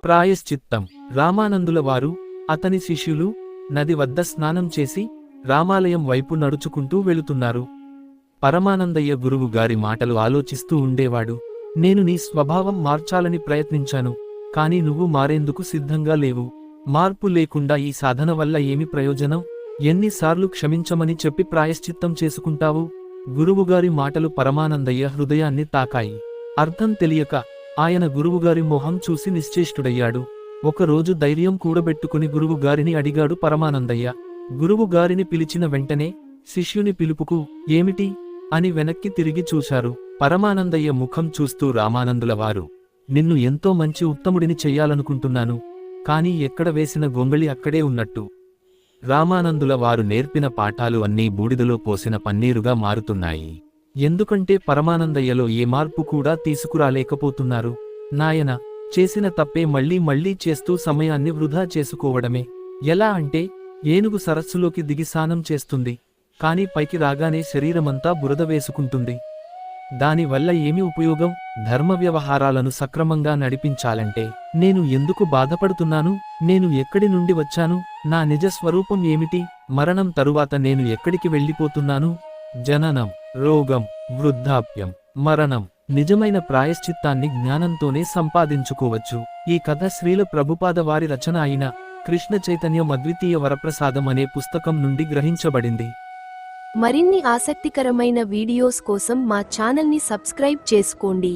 ప్రాయశ్చిత్తం. రామానందుల వారు, అతని శిష్యులు నది వద్ద స్నానం చేసి రామాలయం వైపు నడుచుకుంటూ వెళుతున్నారు. పరమానందయ్య గురువు గారి మాటలు ఆలోచిస్తూ ఉండేవాడు. నేను నీ స్వభావం మార్చాలని ప్రయత్నించాను, కాని నువ్వు మారేందుకు సిద్ధంగా లేవు. మార్పు లేకుండా ఈ సాధన వల్ల ఏమి ప్రయోజనం? ఎన్నిసార్లు క్షమించమని చెప్పి ప్రాయశ్చిత్తం చేసుకుంటావు? గురువుగారి మాటలు పరమానందయ్య హృదయాన్ని తాకాయి. అర్థం తెలియక ఆయన గురువుగారి మొహం చూసి నిశ్చేష్టుడయ్యాడు. ఒకరోజు ధైర్యం కూడబెట్టుకుని గురువుగారిని అడిగాడు పరమానందయ్య. గురువుగారిని పిలిచిన వెంటనే శిష్యుని పిలుపుకు ఏమిటి అని వెనక్కి తిరిగి చూశారు. పరమానందయ్య ముఖం చూస్తూ రామానందుల వారు, నిన్ను ఎంతో మంచి ఉత్తముడిని చెయ్యాలనుకుంటున్నాను, కాని ఎక్కడ వేసిన గొంగళి అక్కడే ఉన్నట్టు. రామానందుల వారు నేర్పిన పాఠాలు అన్నీ బూడిదలో పోసిన పన్నీరుగా మారుతున్నాయి. ఎందుకంటే పరమానందయ్యలో ఏ మార్పు కూడా తీసుకురాలేకపోతున్నారు. నాయన, చేసిన తప్పే మళ్లీ మళ్లీ చేస్తూ సమయాన్ని వృధా చేసుకోవడమే. ఎలా అంటే, ఏనుగు సరస్సులోకి దిగి స్నానం చేస్తుంది, కాని పైకి రాగానే శరీరమంతా బురద వేసుకుంటుంది. దానివల్ల ఏమి ఉపయోగం? ధర్మ వ్యవహారాలను సక్రమంగా నడిపించాలంటే నేను ఎందుకు బాధపడుతున్నాను? నేను ఎక్కడి నుండి వచ్చాను? నా నిజ స్వరూపం ఏమిటి? మరణం తరువాత నేను ఎక్కడికి వెళ్ళిపోతున్నాను? జననం, రోగం, వృద్ధాప్యం, మరణం. నిజమైన ప్రాయశ్చిత్తాన్ని జ్ఞానంతోనే సంపాదించుకోవచ్చు. ఈ కథ శ్రీల ప్రభుపాద వారి రచన అయిన కృష్ణ చైతన్యం అద్వితీయ వరప్రసాదం అనే పుస్తకం నుండి గ్రహించబడింది. మరిన్ని ఆసక్తికరమైన వీడియోస్ కోసం మా ఛానల్ని సబ్స్క్రైబ్ చేసుకోండి.